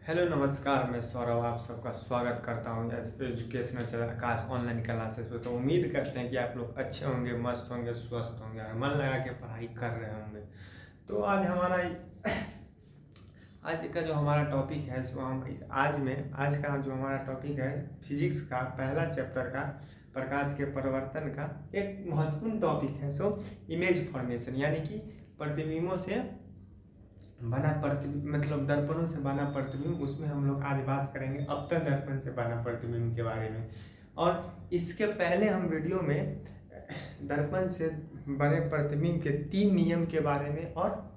Hello नमस्कार, मैं सौरभ आप सबका स्वागत करता हूँ एजुकेशनल चैनल आकाश ऑनलाइन क्लासेस पे। तो उम्मीद करते हैं कि आप लोग अच्छे होंगे, मस्त होंगे, स्वस्थ होंगे और मन लगा के पढ़ाई कर रहे होंगे। तो आज का जो हमारा टॉपिक है सो हम आज का जो हमारा टॉपिक है फिजिक्स का पहला चैप्टर का प्रकाश के परिवर्तन का एक महत्वपूर्ण टॉपिक है। सो इमेज फॉर्मेशन यानी कि प्रतिबिंबों से बना प्रतिबिंब मतलब दर्पणों से बना प्रतिबिंब, उसमें हम लोग आज बात करेंगे अवतल दर्पण से बना प्रतिबिंब के बारे में। और इसके पहले हम वीडियो में दर्पण से बने प्रतिबिंब के 3 नियम के बारे में और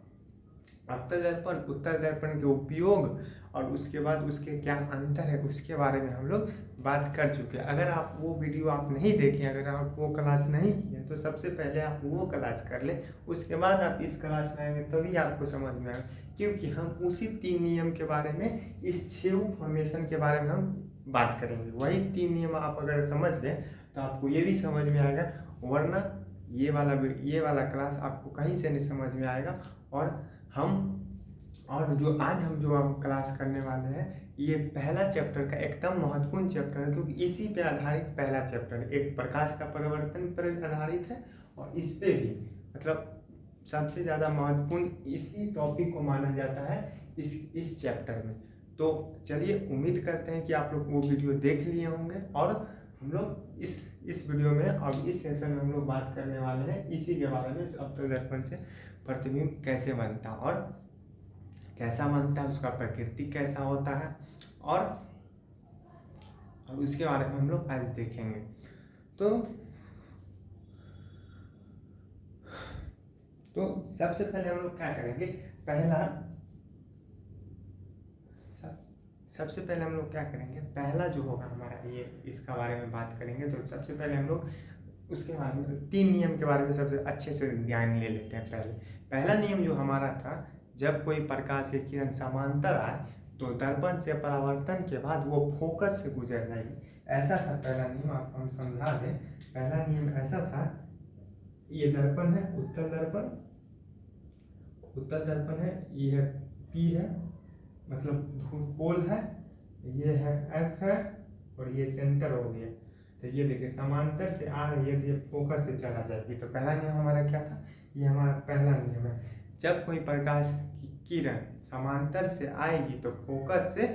अवतल दर्पण उत्तल दर्पण के उपयोग और उसके बाद उसके क्या अंतर है उसके बारे में हम लोग बात कर चुके हैं। अगर आप वो वीडियो आप नहीं देखें, अगर आप वो क्लास नहीं किए तो सबसे पहले आप वो क्लास कर ले, उसके बाद आप इस क्लास में आएंगे तभी आपको समझ में आएगा। क्योंकि हम उसी 3 नियम के बारे में, इस छेव फॉर्मेशन के बारे में हम बात करेंगे। वही 3 नियम आप अगर समझ गए तो आपको ये भी समझ में आएगा, वरना ये वाला क्लास आपको कहीं से नहीं समझ में आएगा। और जो आज हम क्लास करने वाले हैं, ये पहला चैप्टर का एकदम महत्वपूर्ण चैप्टर है, क्योंकि इसी पे आधारित पहला चैप्टर है। एक प्रकाश का परिवर्तन पर आधारित है और इस पे भी मतलब सबसे ज़्यादा महत्वपूर्ण इसी टॉपिक को माना जाता है इस चैप्टर में। तो चलिए, उम्मीद करते हैं कि आप लोग वो वीडियो देख लिए होंगे और हम लोग इस वीडियो में और इस सेशन में हम लोग बात करने वाले हैं इसी के बारे में, अवतल दर्पण से प्रतिबिंब कैसे बनता है और कैसा बनता है, उसका प्रकृति कैसा होता है और उसके बारे में हम लोग आज देखेंगे। तो सबसे पहले हम लोग क्या करेंगे, पहला जो होगा हमारा, ये इसका बारे में बात करेंगे। तो सबसे पहले हम लोग उसके बारे में 3 नियम के बारे में सबसे अच्छे से ज्ञान ले लेते हैं। पहला नियम जो हमारा था, जब कोई प्रकाश की किरण समांतर आए तो दर्पण से परावर्तन के बाद वो फोकस से गुजर जाएगी। ऐसा था पहला नियम, आपको हम समझा दें। पहला नियम ऐसा था, ये दर्पण है उत्तल दर्पण है, ये है P है मतलब पोल है, ये है F है और ये सेंटर हो गया। तो ये देखिए समांतर से आ रही है तो ये फोकस से चला जाएगी। तो पहला नियम हमारा क्या था, ये हमारा पहला नियम है। जब कोई प्रकाश की किरण समांतर से आएगी तो फोकस से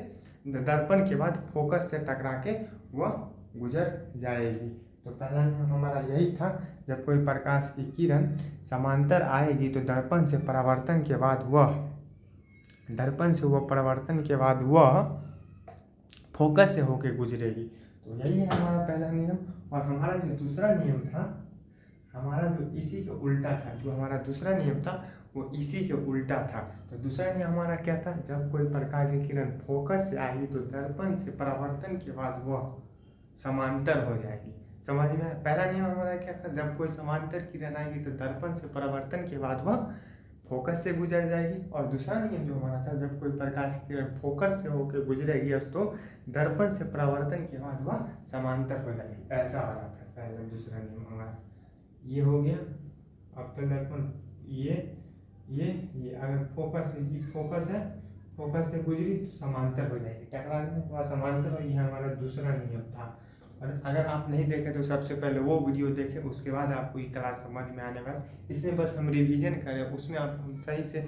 दर्पण के बाद फोकस से टकरा के वह गुजर जाएगी। तो पहला नियम हमारा यही था, जब कोई प्रकाश की किरण समांतर आएगी तो दर्पण से परावर्तन के बाद वह फोकस से होके गुजरेगी। तो यही है हमारा पहला नियम। और हमारा जो दूसरा नियम था, हमारा जो इसी के उल्टा था, जो हमारा दूसरा नियम था वो इसी के उल्टा था। तो दूसरा नियम हमारा क्या था, जब कोई प्रकाश की किरण फोकस से आएगी तो दर्पण से परावर्तन के बाद वह समांतर हो जाएगी। समझ में? पहला नियम हमारा क्या था, जब कोई समांतर किरण आएगी तो दर्पण से परावर्तन के बाद वह फोकस से गुजर जाएगी। और दूसरा नियम जो हमारा था, जब कोई प्रकाश की किरण फोकस से होकर गुजरेगी तो दर्पण से परावर्तन के बाद वह समांतर हो जाएगी। ऐसा वाला था पहला दूसरा नियम हमारा। ये हो गया अवतल दर्पण। ये अगर फोकस है, फोकस से गुजरी तो समांतर हो जाएगी, टकराने के बाद समांतर हो। ये हमारा दूसरा नियम था। और अगर आप नहीं देखें तो सबसे पहले वो वीडियो देखें, उसके बाद आपको ये क्लास समझ में आने वाला। इसमें बस हम रिवीजन करें, उसमें आप हम सही से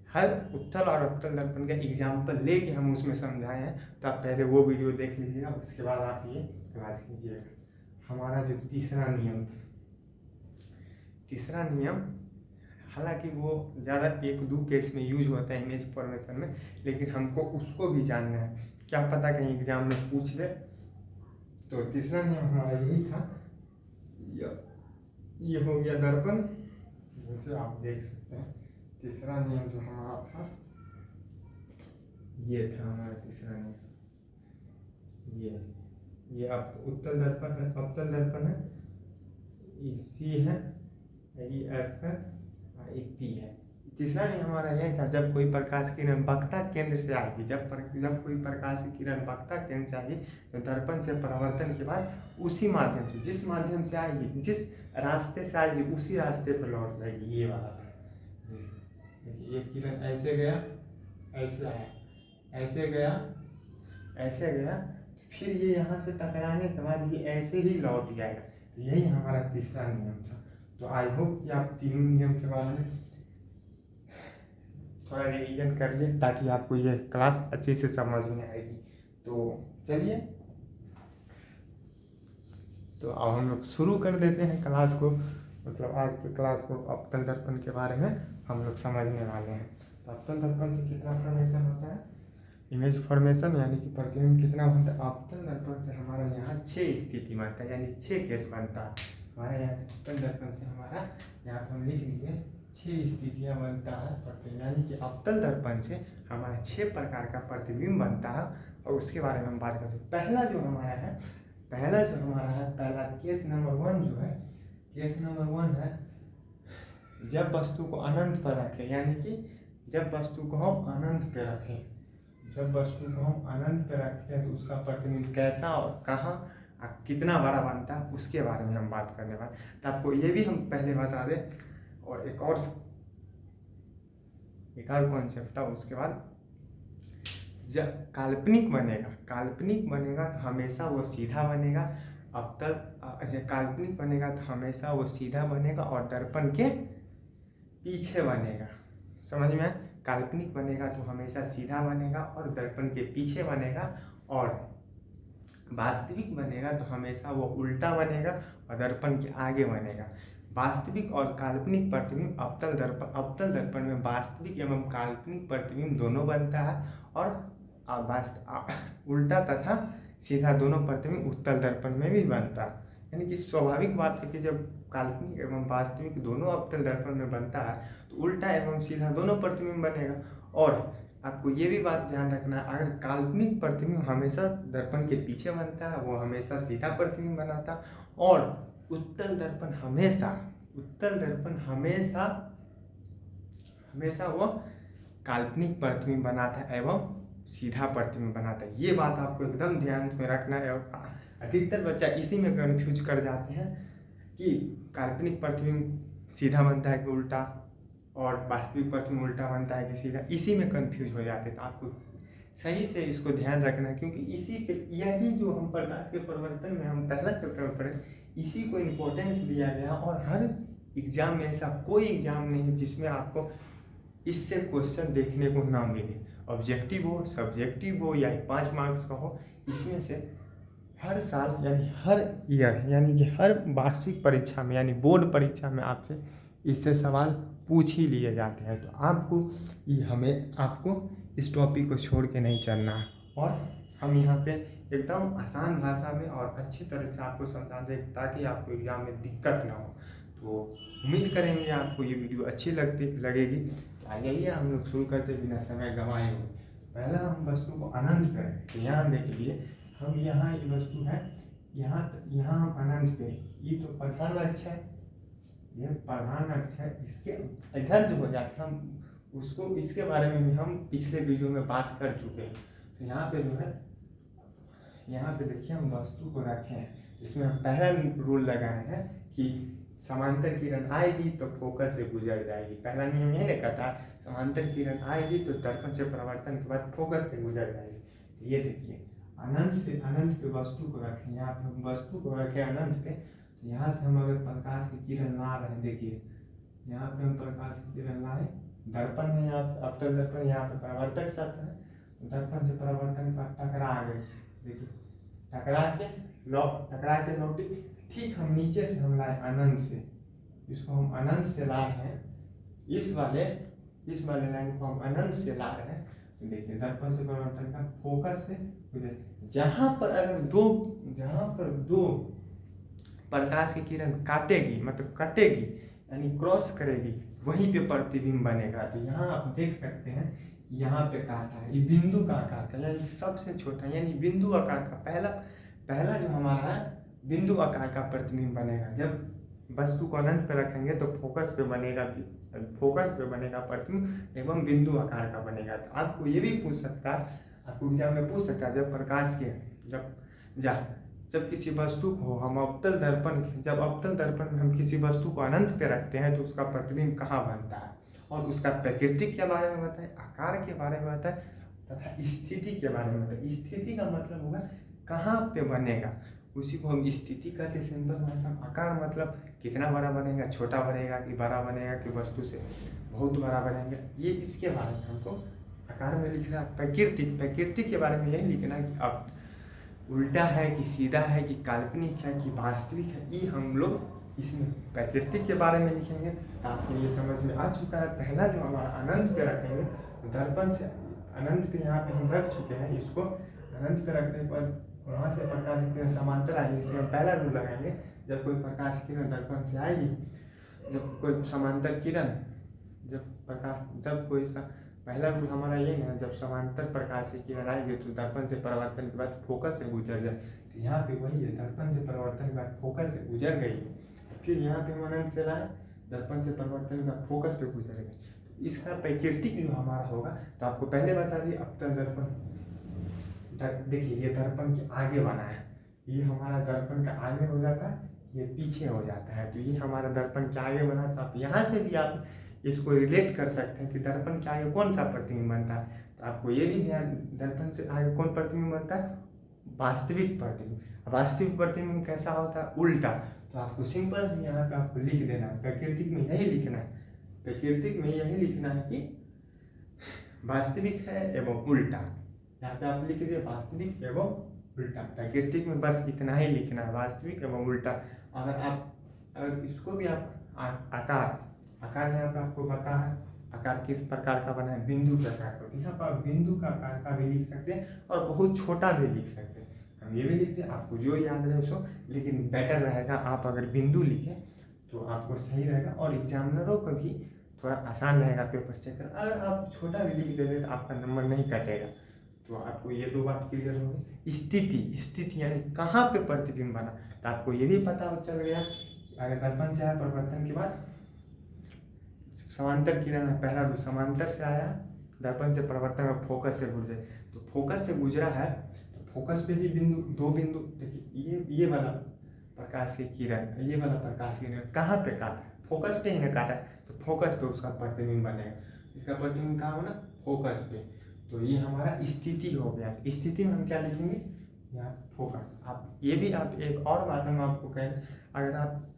हर उत्तल और अवतल दर्पण का एग्जाम्पल लेके हम उसमें समझाए हैं। तो आप पहले वो वीडियो देख लीजिएगा, उसके बाद आप ये क्लास कीजिएगा। हमारा जो तीसरा नियम हालांकि वो ज़्यादा 1-2 केस में यूज होता है इमेज फॉर्मेशन में, लेकिन हमको उसको भी जानना है, क्या पता कहीं एग्जाम में पूछ ले। तो तीसरा नियम हमारा यही था, ये हो गया दर्पण, जैसे आप देख सकते हैं। तीसरा नियम जो हमारा था, ये था हमारा तीसरा नियम। ये अब उत्तल दर्पण है, ये C है, ये F है और ये P है। तीसरा नियम हमारा यही था, जब कोई प्रकाश किरण वक्रता केंद्र से आएगी, जब कोई प्रकाश की किरण वक्रता केंद्र से आएगी तो दर्पण से परावर्तन के बाद उसी माध्यम से, जिस माध्यम से आएगी, जिस रास्ते से आएगी उसी रास्ते पर लौट जाएगी। ये वाला था, ये किरण ऐसे गया, ऐसे आया, ऐसे गया, ऐसे गया, फिर ये यहाँ से टकराने के बाद ये ऐसे ही लौट जाएगा। तो यही हमारा तीसरा नियम था। तो आई होप कि आप तीनों नियम के बारे में थोड़ा रिवीजन कर लिए, ताकि आपको ये क्लास अच्छे से समझ में आएगी। तो चलिए, तो अब हम लोग शुरू कर देते हैं क्लास को, मतलब आज की क्लास को अवतल दर्पण के बारे में हम लोग समझने वाले हैं। तो अवतल दर्पण से कितना फॉर्मेशन होता है, इमेज फॉर्मेशन, यानी कि प्रतिबिंब कितना बनता है। अवतल दर्पण से हमारा यहाँ 6 स्थिति बनता है, यानी 6 केस बनता है हमारे यहाँ से। अवतल दर्पण से हमारा यहाँ पर हम लिख लिए 6 स्थितियाँ बनता है प्रतिबिंब, यानी कि अवतल दर्पण से हमारा 6 प्रकार का प्रतिबिंब बनता है। और उसके बारे में हम बात करते हैं। पहला जो हमारा है, पहला केस नंबर 1 जो है, केस नंबर 1 है जब वस्तु को अनंत पर रखें, यानी कि जब वस्तु को हम अनंत पे रखें, जब वस्तु को हम अनंत पे रखते हैं तो उसका प्रतिबिंब कैसा और कहाँ कितना बड़ा बनता है, उसके बारे में हम बात करने वाले। तो आपको ये भी हम पहले बता दें, और एक और कॉन्सेप्ट था। उसके बाद जब काल्पनिक बनेगा तो हमेशा वो सीधा बनेगा। काल्पनिक बनेगा तो हमेशा वो सीधा बनेगा और दर्पण के पीछे बनेगा। समझ में? काल्पनिक बनेगा तो हमेशा सीधा बनेगा और दर्पण के पीछे बनेगा, और वास्तविक बनेगा तो हमेशा वो उल्टा बनेगा और दर्पण के आगे बनेगा। वास्तविक और काल्पनिक प्रतिबिंब अवतल दर्पण में वास्तविक एवं काल्पनिक प्रतिबिंब दोनों बनता है, और उल्टा तथा सीधा दोनों प्रतिबिंब उत्तल दर्पण में भी बनता है। यानी कि स्वाभाविक बात है कि जब काल्पनिक एवं वास्तविक दोनों अवतल दर्पण में बनता है तो उल्टा एवं सीधा दोनों प्रतिबिंब बनेगा। और आपको ये भी बात ध्यान रखना है, अगर काल्पनिक प्रतिबिंब हमेशा दर्पण के पीछे बनता है, वो हमेशा सीधा प्रतिबिंब बनाता है, और उत्तल दर्पण हमेशा वो काल्पनिक प्रतिबिंब बनाता है एवं सीधा प्रतिबिंब बनाता है। ये बात आपको एकदम ध्यान में रखना है। और अधिकतर बच्चा इसी में कन्फ्यूज कर जाते हैं कि काल्पनिक प्रतिबिंब सीधा बनता है कि उल्टा, और वास्तविक प्रतिबिंब उल्टा बनता है कि सीधा, इसी में कन्फ्यूज हो जाते हैं। तो आपको सही से इसको ध्यान रखना है, क्योंकि इसी पे यही जो हम प्रकाश के परिवर्तन में हम पहला चैप्टर में पढ़े, इसी को इम्पोर्टेंस दिया गया। और हर एग्जाम में ऐसा कोई एग्जाम नहीं है जिसमें आपको इससे क्वेश्चन देखने को ना मिले। ऑब्जेक्टिव हो, सब्जेक्टिव हो, या 5 मार्क्स का हो, इसमें से हर साल यानी हर ईयर, यानी कि हर वार्षिक परीक्षा में यानी बोर्ड परीक्षा में आपसे इससे सवाल पूछ ही लिए जाते हैं। तो आपको इस टॉपिक को छोड़ के नहीं चलना है, और हम यहाँ पे एकदम आसान भाषा में और अच्छी तरह से आपको समझा दें ताकि आपको एग्जाम में दिक्कत ना हो। तो उम्मीद करेंगे आपको ये वीडियो अच्छी लगेगी। तो आइए हम लोग शुरू करते बिना समय गंवाए हुए। पहला हम वस्तु को अनंत करें। तो यहाँ देखिए, हम यहाँ ये वस्तु है, यहाँ हम अनंत पे, ये तो प्रधान अक्ष है, ये प्रधान अक्ष है। इसके इधर जो हो जाता है हम उसको, इसके बारे में भी हम पिछले वीडियो में बात कर चुके हैं। तो यहाँ पे जो है, यहाँ पे देखिए हम वस्तु को रखे हैं, इसमें हम पहला रूल लगाए हैं कि समांतर किरण आएगी तो फोकस से गुजर जाएगी। पहला नियम ये नहीं कहता, समांतर किरण आएगी तो दर्पण से परावर्तन के बाद फोकस से गुजर जाएगी। तो ये देखिए, अनंत से अनंत पे वस्तु को रखें, यहाँ पे हम वस्तु को रखें अनंत पे। तो यहाँ से हम अगर प्रकाश की किरण ला रहे हैं, देखिए यहाँ पे हम प्रकाश की किरण लाए, दर्पण है यहाँ पे, अवतल दर्पण, यहाँ पे परावर्तक सतह है, तो दर्पण से परावर्तन का टकरा गए, देखिए टकरा के लौटी। ठीक हम नीचे से हम लाए अनंत से, इसको हम अनंत से लाए हैं, इस वाले लाइन को हम अनंत से ला रहे हैं। तो देखिए दर्पण से परावर्तन का फोकस से, जहाँ पर दो प्रकाश की किरण काटेगी, मतलब कटेगी यानी क्रॉस करेगी, वहीं पे प्रतिबिंब बनेगा। तो यहाँ आप देख सकते हैं, यहाँ पे काटा है, ये बिंदु का आकार का, यानी सबसे छोटा, यानी बिंदु आकार का पहला जो हमारा है बिंदु आकार का प्रतिबिंब बनेगा। जब वस्तु को अनंत पे रखेंगे तो फोकस पे बनेगा प्रतिबिंब एवं बिंदु आकार का बनेगा। तो आपको ये भी पूछ सकता है, आपको एग्जाम में पूछ सकता है, जब प्रकाश के जब किसी वस्तु को हम अवतल दर्पण में हम किसी वस्तु को अनंत पे रखते हैं तो उसका प्रतिबिंब कहाँ बनता है, और उसका प्रकृति के बारे में बताए, आकार के बारे में बताए, तथा स्थिति के बारे में बताया। स्थिति का मतलब होगा कहाँ पे बनेगा, उसी को हम स्थिति कहते हैं। सिंपल भाषा में आकार मतलब कितना बड़ा बनेगा, छोटा बनेगा कि बड़ा बनेगा कि वस्तु से बहुत बड़ा बनेगा, ये इसके बारे में हमको आकार में लिखना। प्रकृति के बारे में यही लिखना कि अब उल्टा है कि सीधा है कि काल्पनिक है कि वास्तविक है, ये हम लोग इसमें प्रकृति के बारे में लिखेंगे। तो आपको ये समझ में आ चुका है। पहला जो हमारा अनंत पे रखेंगे, दर्पण से अनंत पे यहाँ पे हम रख चुके हैं। इसको अनंत पे रखने के बाद वहाँ से प्रकाश की किरण समांतर आएगी, इसमें हम पहला रूल लगाएंगे। जब कोई प्रकाश की किरण दर्पण से आएगी, जब कोई समांतर किरण जब कोई पहला रूल हमारा ये है, जब समांतर प्रकाश की किरण आएगी तो दर्पण से परिवर्तन के बाद फोकस से गुजर जाए। तो यहाँ पे वही है, दर्पण से परिवर्तन के बाद फोकस से गुजर गई, फिर यहाँ पे हम अनंत से लाए, दर्पण से परिवर्तन के बाद फोकस पे गुजर गई। तो इसका प्रकृतिक जो हमारा होगा, तो आपको पहले बता दिए। अब तक दर्पण देखिए, ये दर्पण के आगे बना है, ये हमारा दर्पण का आगे हो जाता है, ये पीछे हो जाता है। तो ये हमारा दर्पण के आगे बना। तो आप यहाँ से भी आप इसको रिलेट कर सकते हैं कि दर्पण के आगे कौन सा प्रतिबिंब बनता है। तो आपको ये भी ध्यान, दर्पण से आगे कौन प्रतिबिंब बनता है, वास्तविक प्रतिबिंब। वास्तविक प्रतिबिंब कैसा होता है, उल्टा। तो आपको सिंपल से यहाँ पे आपको लिख देना है, प्राकृतिक में यही लिखना है, प्राकृतिक में यही लिखना है कि वास्तविक है एवं उल्टा। यहाँ पे आप लिख दिए वास्तविक एवं उल्टा। प्राकृतिक में बस इतना ही लिखना है, वास्तविक एवं उल्टा। अगर इसको भी आप आकार यहाँ पे आपको पता है आकार किस प्रकार का बना है, बिंदु प्रकार का। तो यहाँ पर आप बिंदु का आकार का भी लिख सकते हैं और बहुत छोटा भी लिख सकते हैं। हम ये भी लिखते हैं, आपको जो याद रहे सो, लेकिन बेटर रहेगा आप अगर बिंदु लिखें तो आपको सही रहेगा और एग्जामिनरों को भी थोड़ा आसान रहेगा पेपर चेक करना। अगर आप छोटा भी लिख देंगे तो आपका नंबर नहीं कटेगा। तो आपको ये दो बात क्लियर होगी। स्थिति यानी कहाँ पे प्रतिबिंब बना, तो आपको ये भी पता चल गया कि अगर दर्पण से आया परिवर्तन के बाद समांतर किरण, पहला रूल समांतर से आया, दर्पण से परिवर्तन में फोकस से गुजरे। तो फोकस से गुजरा है, तो फोकस पे भी दो बिंदु देखिए, ये वाला प्रकाश की किरण, ये वाला प्रकाश की किरण कहाँ पे काटा है, फोकस पे ही ना काटा है, तो फोकस पे उसका प्रतिबिंब बनेगा। इसका प्रतिबिंब कहाँ होना, फोकस पे। तो ये हमारा स्थिति हो गया। स्थिति में हम क्या लिखेंगे, यहाँ फोकस। आप ये भी आप एक और बात हम आपको कहें, अगर आप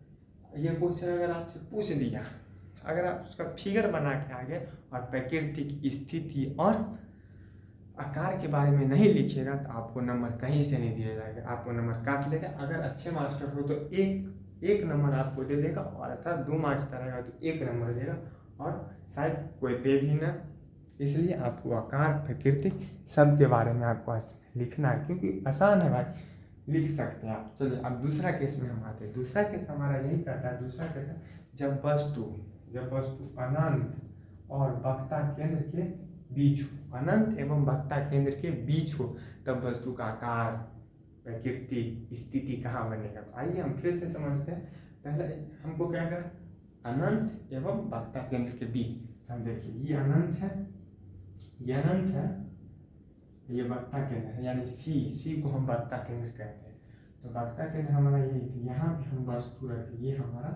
ये क्वेश्चन अगर आपसे पूछ दिया, अगर आप उसका फिगर बना के आगे और प्राकृतिक स्थिति और आकार के बारे में नहीं लिखिएगा तो आपको नंबर कहीं से नहीं दिया जाएगा, आपको नंबर काट लेगा। अगर अच्छे मास्टर हो तो एक नंबर आपको दे देगा, और अर्थात 2 मार्क्स का रहेगा तो 1 नंबर देगा, और शायद कोई दे भी ना। इसलिए आपको आकार प्रकृति सब के बारे में आपको लिखना है, क्योंकि आसान है भाई, लिख सकते हैं आप। चलिए अब दूसरा केस में हम आते हैं। दूसरा केस हमारा यही कहता है, दूसरा केस जब वस्तु अनंत और वक्रता केंद्र के बीच हो, अनंत एवं वक्रता केंद्र के बीच हो, तब वस्तु का आकार प्रकृति स्थिति कहाँ बनेगा। तो आइए हम फिर से समझते हैं। पहले हमको क्या करें, अनंत एवं वक्रता केंद्र के बीच। हम देखिए, ये अनंत है, ये अनंत है, ये वक्रता केंद्र है, यानी सी को हम वक्रता केंद्र कहते हैं। तो वक्रता केंद्र हमारा यही थी, यहाँ पे हम वस्तु रखते, ये हमारा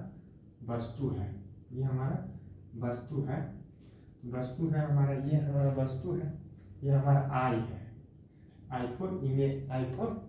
वस्तु है, ये हमारा वस्तु है, हमारा, ये हमारा वस्तु है, ये हमारा आई है, आई फॉर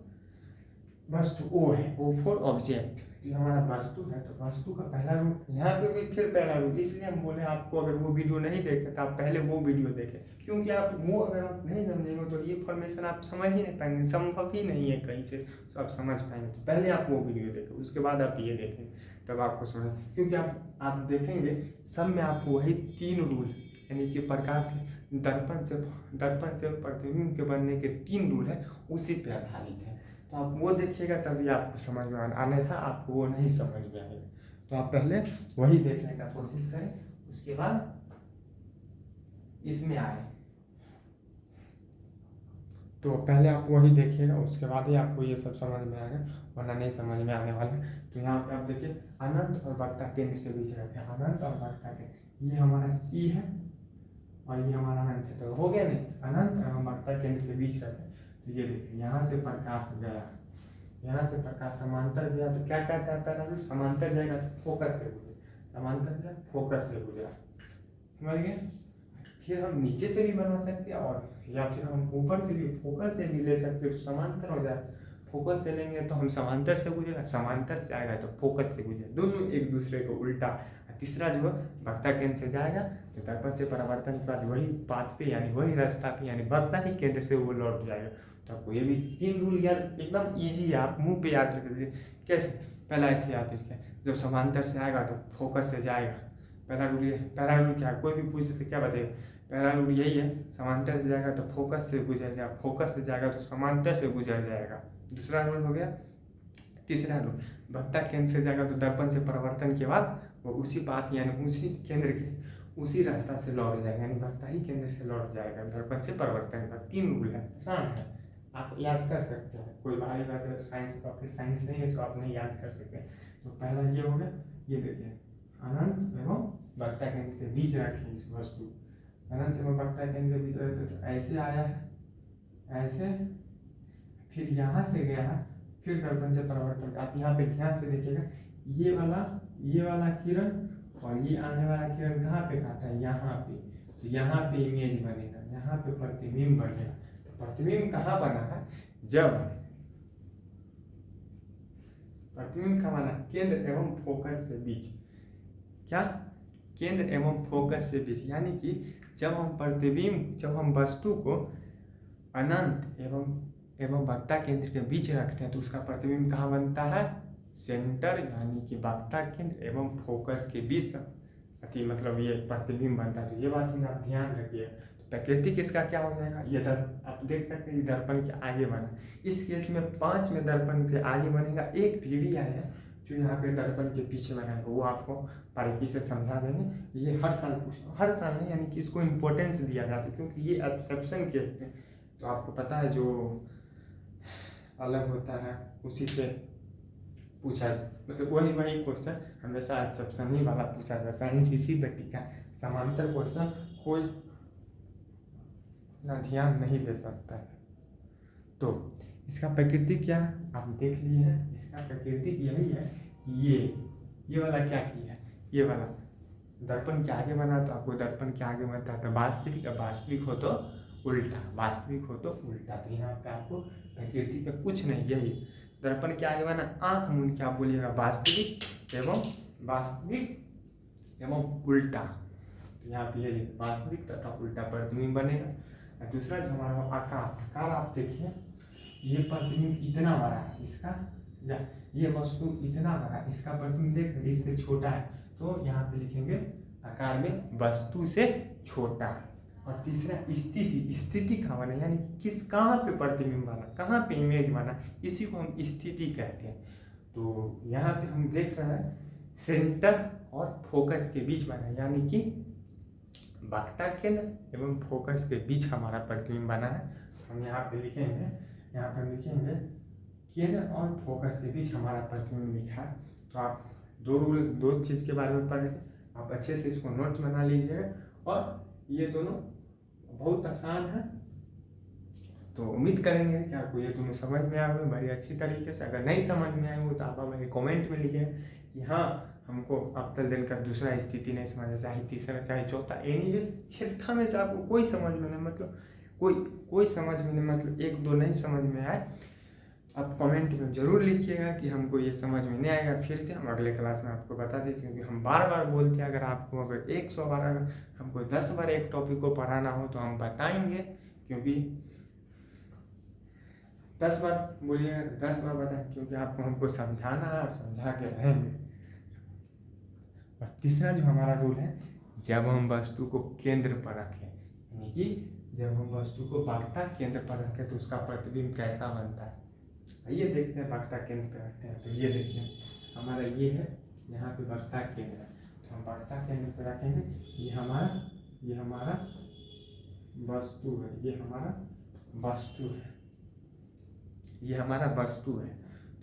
वस्तु, ओ है, ओ फॉर ऑब्जेक्ट। ये हमारा वस्तु है। तो वस्तु का पहला रूल, यहाँ पे भी फिर पहला रूल, इसलिए हम बोले आपको अगर वो वीडियो नहीं देखे तो आप पहले वो वीडियो देखें, क्योंकि आप वो अगर आप नहीं समझेंगे तो ये फॉर्मेशन आप समझ ही नहीं पाएंगे, संभव ही नहीं है कहीं से तो आप समझ पाएंगे। तो पहले आप वो वीडियो देखें, उसके बाद आप ये देखें, तब आपको समझ, क्योंकि आप देखेंगे सब में आपको वही 3 रूल, यानी कि प्रकाश दर्पण से प्रतिबिंब के बनने के 3 रूल है, उसी पे आधारित है। तो आप वो देखिएगा तभी आपको समझ में आने था, आपको वो नहीं समझ में आएगा। तो आप पहले वही देखने का कोशिश करें, उसके बाद इसमें आए। तो पहले आप वही देखिएगा, उसके बाद ही आपको ये सब समझ में आएगा, वरना नहीं समझ में आने वाला। तो यहाँ पे आप देखिए, अनंत और वक्रता केंद्र के बीच रहते हैं, अनंत और वक्रता केंद्र, ये हमारा सी है और ये हमारा अनंत है। तो हो गया नहीं, अनंत और वक्रता केंद्र के बीच रहते हैं। तो ये देखिए, यहाँ से प्रकाश गया, यहाँ से प्रकाश समांतर गया, तो क्या कहता है पहला रूल, समांतर जाएगा तो फोकस से गुजरा, समांतर गया फोकस से गुजरा, समझ गए। फिर हम नीचे से भी बना सकते हैं और या फिर हम ऊपर से भी फोकस से भी ले सकते हैं, तो समांतर हो जाए। फोकस से लेंगे तो हम समांतर से गुजरेगा, समांतर से आएगा तो फोकस से गुजरे, दोनों एक दूसरे को उल्टा। तीसरा जो है वक्ता केंद्र से जाएगा तो दर्पण से परावर्तन के बाद वही पाथ पे यानी वही रास्ता पे यानी वक्ता ही केंद्र से वो लौट जाएगा। तो आपको ये भी 3 रूल यार एकदम ईजी है, आप मुंह पे याद रख दीजिए। कैसे? पहला ऐसे याद रखिए, जब समांतर से आएगा तो फोकस से जाएगा। पहला रूल ये, पहला रूल क्या है, कोई भी पूछे तो क्या बताइए? पहला रूल यही है, समांतर से जाएगा तो फोकस से गुजर जाएगा, फोकस से जाएगा तो समांतर से गुजर जाएगा। दूसरा रूल हो गया। तीसरा रूल, वक्ता केंद्र से जाएगा तो दर्पण से परावर्तन के बाद वो उसी पाथ यानी उसी केंद्र के उसी रास्ता से लौट जाएगा, यानी वक्ता ही केंद्र से लौट जाएगा दर्पण से परावर्तन का। 3 रूल है, आसान है, आप याद कर सकते हैं। कोई भारी बात है, साइंस का फिर साइंस नहीं है इसको आप नहीं याद कर सकते। तो पहला ये हो गया, ये देखिए अनंत एवं वक्ता केंद्र के बीच रखें इस वस्तु, अनंत एवं वक्ता केंद्र के बीच रखे तो ऐसे आया है, ऐसे, फिर यहाँ से गया है, फिर दर्पण से परावर्तन। आप यहाँ पे ध्यान से देखिएगा, ये वाला किरण और ये आने वाला किरण कहाँ पे काटा है? यहाँ पे। तो यहाँ पे इमेज बनेगा, यहाँ पे प्रतिबिंब बनेगा। तो प्रतिबिंब कहाँ बना है? जब प्रतिबिंब का बना केंद्र एवं फोकस से बीच। क्या? केंद्र एवं फोकस से बीच, यानी कि जब हम वस्तु को अनंत एवं वक्ता केंद्र के बीच रखते हैं तो उसका प्रतिबिंब कहाँ बनता है? सेंटर यानी कि वक्ता केंद्र एवं फोकस के बीच मतलब ये प्रतिबिंब बनता है। तो ये बात में आप ध्यान रखिए। तो प्रकृति किसका क्या हो जाएगा? ये आप देख सकते हैं दर्पण के आगे बना। इस केस में 5 में दर्पण के आगे बनेगा। एक पीढ़ी आया है जो यहाँ पे दर्पण के पीछे बना है, वो आपको बारीकी से समझा देंगे। ये हर साल नहीं, यानी कि इसको इम्पोर्टेंस दिया जाता है क्योंकि ये एक्सेप्शन केस में, तो आपको पता है जो अलग होता है उसी से पूछा, मतलब वही क्वेश्चन हमेशा एक्सेप्शन ही वाला पूछा जाता है। साइंस इसी पर टिका, समांतर क्वेश्चन कोई ना ध्यान नहीं दे सकता है। तो इसका प्रकृति क्या है आप देख लिए हैं। इसका प्रकृति यही है कि ये वाला क्या किया है, ये वाला दर्पण के आगे बना तो आपको दर्पण के आगे बनता है तो वास्तविक हो तो उल्टा, वास्तविक हो तो उल्टा। तो यहाँ पे आपको प्रकृति का कुछ नहीं, यही दर्पण के आगे बना, आंख मूंद के आप बोलिएगा वास्तविक एवं उल्टा। तो यहाँ पे यही वास्तविक तथा उल्टा प्रतिबिंब बनेगा। और दूसरा जो हमारा आकार आप देखिए, ये प्रतिबिंब इतना बड़ा है, इसका ये वस्तु इतना बड़ा है, इसका प्रतिबिंब देख इससे छोटा है, तो यहाँ पे लिखेंगे आकार में वस्तु से छोटा। और तीसरा स्थिति कहाँ बना, यानी कहाँ पे प्रतिबिंब बना, कहाँ पे इमेज बना, इसी को हम स्थिति कहते हैं। तो यहाँ पे हम देख रहे हैं सेंटर और फोकस के बीच बना, यानी कि वक्ता केंद्र एवं फोकस के बीच हमारा प्रतिबिंब बना है। हम यहाँ पे लिखेंगे केंद्र और फोकस के बीच हमारा प्रतिबिंब लिखा है। तो आप दो चीज़ के बारे में पढ़ के आप अच्छे से इसको नोट बना लीजिएगा। और ये दोनों बहुत आसान है, तो उम्मीद करेंगे कि आपको ये दोनों समझ में आए होंगे बड़ी अच्छी तरीके से। अगर नहीं समझ में आए हो तो आप हमें कमेंट में लिखें कि हाँ हमको अवतल दिन का दूसरा स्थिति नहीं समझा, चाहे तीसरा चाहे चौथा, एनी छठा में से आपको कोई समझ में नहीं, मतलब कोई समझ में नहीं, मतलब 1-2 नहीं समझ में आए आप कमेंट में ज़रूर लिखिएगा कि हमको ये समझ में नहीं आएगा। फिर से हम अगले क्लास में आपको बता दें, क्योंकि हम बार बोलते हैं। अगर आपको अगर 100 बार अगर हमको 10 बार एक टॉपिक को पढ़ाना हो तो हम बताएंगे, क्योंकि 10 बार बोलिएगा 10 बार बताएं, क्योंकि आपको हमको समझाना है और समझा के रहेंगे। और तीसरा जो हमारा रूल है, जब हम वस्तु को केंद्र पर रखें, यानी कि जब हम वस्तु को वक्ता केंद्र पर रखें तो उसका प्रतिबिंब कैसा बनता है। आइए देखते हैं वक्ता केंद्र पर रखते हैं। तो ये देखिए हमारा ये है, यहाँ पे वक्ता केंद्र है, तो हम वक्ता केंद्र पर रखेंगे। ये हमारा वस्तु है, ये हमारा वस्तु है।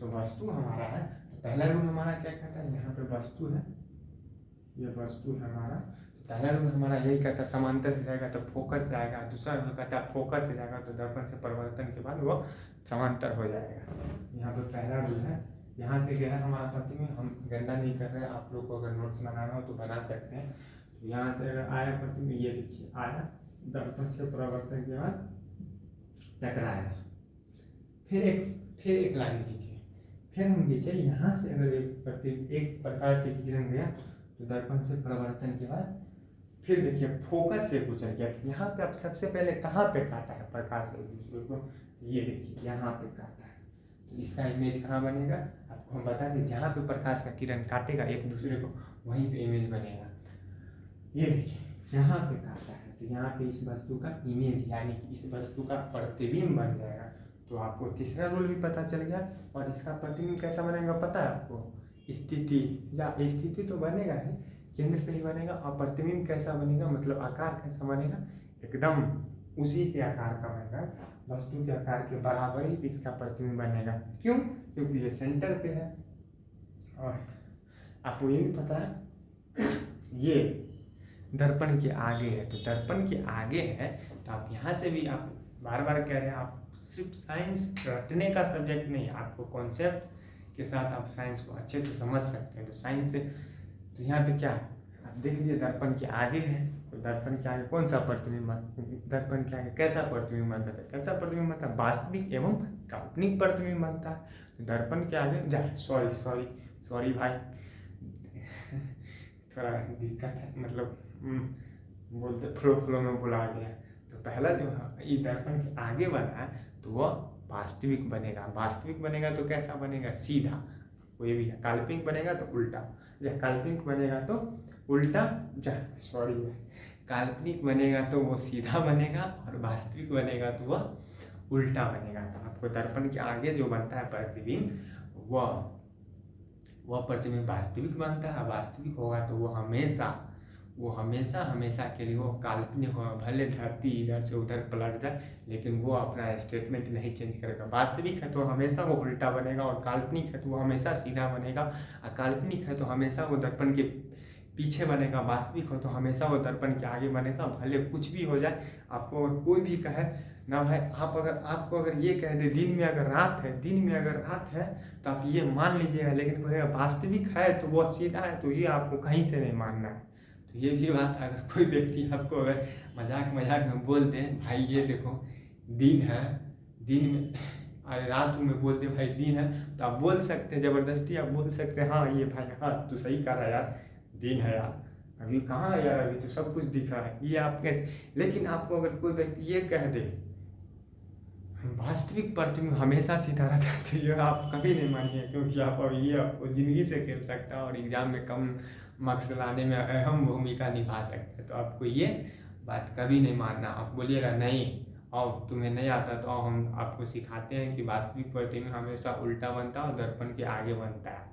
तो वस्तु हमारा है, तो पहला रूल हमारा क्या कहता है, यहाँ पे वस्तु है, ये वस्तु है हमारा। पहला रूल हमारा यही कहता है समांतर से जाएगा तो फोकस से आएगा। दूसरा रूल कहता है फोकस से जाएगा तो दर्पण से परिवर्तन के बाद वो समांतर हो जाएगा। यहाँ पे पहला रूल है। यहाँ से गया हमारा प्रतिबिंब, हम गंदा नहीं कर रहे हैं, आप लोग को अगर नोट्स बनाना हो तो बना सकते हैं। तो यहाँ से अगर आया प्रतिबिंब, ये देखिए आया, दर्पण से परावर्तन के बाद टकराया, फिर एक लाइन खींचे, फिर हम खींचे यहाँ से अगर एक प्रकाश की किरण गया तो दर्पण से परावर्तन के बाद फिर देखिए फोकस से गुजर गया। तो यहाँ पे आप सबसे पहले कहाँ पे काटा है प्रकाश एक दूसरे को, ये देखिए यहाँ पे काटा है। तो इसका इमेज कहाँ बनेगा, आपको हम बता दें, जहाँ पे प्रकाश का किरण काटेगा एक दूसरे को वहीं पे इमेज बनेगा। ये देखिए यहाँ पे काटा है, तो यहाँ पे इस वस्तु का इमेज यानी कि इस वस्तु का प्रतिबिंब बन जाएगा। तो आपको तीसरा रूल भी पता चल गया। और इसका प्रतिबिंब कैसा बनेगा पता है आपको, स्थिति या स्थिति तो बनेगा ही, केंद्र पे ही बनेगा। और प्रतिबिंब कैसा बनेगा, मतलब आकार कैसा बनेगा, एकदम उसी के आकार का बनेगा, वस्तु के आकार के बराबर ही इसका प्रतिबिंब बनेगा। क्यों, क्योंकि ये सेंटर पे है। और आपको ये भी पता है ये दर्पण के आगे है, तो दर्पण के आगे है तो आप यहाँ से भी, आप बार बार कह रहे हैं, आप सिर्फ साइंस रटने का सब्जेक्ट नहीं, आपको कॉन्सेप्ट के साथ आप साइंस को अच्छे से समझ सकते हैं। तो साइंस से तो यहाँ पे क्या है, आप देख लीजिए दर्पण के आगे है, तो दर्पण के आगे कौन सा प्रतिबिंब, दर्पण के आगे कैसा प्रतिबिंब बनता है, कैसा प्रतिबिंब बनता है, वास्तविक एवं काल्पनिक प्रतिबिंब बनता है। तो दर्पण के आगे सॉरी भाई थोड़ा दिक्कत है, मतलब बोलते फ्लो में बुला गया। तो पहला जो है ये दर्पण के आगे बना है तो वह वास्तविक बनेगा। वास्तविक बनेगा तो कैसा बनेगा, सीधा, कोई भी है। काल्पनिक बनेगा तो उल्टा, या काल्पनिक बनेगा तो उल्टा, काल्पनिक बनेगा तो वो सीधा बनेगा और वास्तविक बनेगा तो वह उल्टा बनेगा। तो आपको दर्पण के आगे जो बनता है प्रतिबिंब, वह प्रतिबिंब वास्तविक बनता है। वास्तविक होगा तो वो हमेशा के लिए वो काल्पनिक होगा। भले धरती इधर से उधर पलट जाए लेकिन वो अपना स्टेटमेंट नहीं चेंज करेगा। वास्तविक है तो हमेशा वो उल्टा बनेगा, और काल्पनिक है तो वो हमेशा सीधा बनेगा। और काल्पनिक है तो हमेशा वो दर्पण के पीछे बनेगा, वास्तविक हो तो हमेशा वो दर्पण के आगे बनेगा। भले कुछ भी हो जाए, आपको अगर कोई भी कहे ना भाई, आपको अगर ये कह दे दिन में अगर रात है तो आप ये मान लीजिएगा, लेकिन कोई वास्तविक है तो वो सीधा है, तो ये आपको कहीं से नहीं मानना है। तो ये भी बात अगर कोई व्यक्ति आपको अगर मजाक में बोल दे भाई ये देखो दिन है, दिन में रात में बोल दे भाई दिन है, तो आप बोल सकते हैं, ज़बरदस्ती आप बोल सकते हैं हाँ ये भाई हाँ तू सही कह रहा है यार, दिन है यार, अभी कहाँ है यार, अभी तो सब कुछ दिख रहा है, ये आप कैसे। लेकिन आपको अगर कोई व्यक्ति ये कह दे वास्तविक प्रतिबिंब हमेशा सीधा रहता है, तो ये आप कभी नहीं मानिए, क्योंकि आप अब ये आपको ज़िंदगी से खेल सकता है और एग्जाम में कम मार्क्स लाने में अहम भूमिका निभा सकते हैं। तो आपको ये बात कभी नहीं मानना। आप बोलिएगा नहीं और तुम्हें नहीं आता तो हम आपको सिखाते हैं कि वास्तविक प्रतिबिंब हमेशा उल्टा बनता है और दर्पण के आगे बनता है,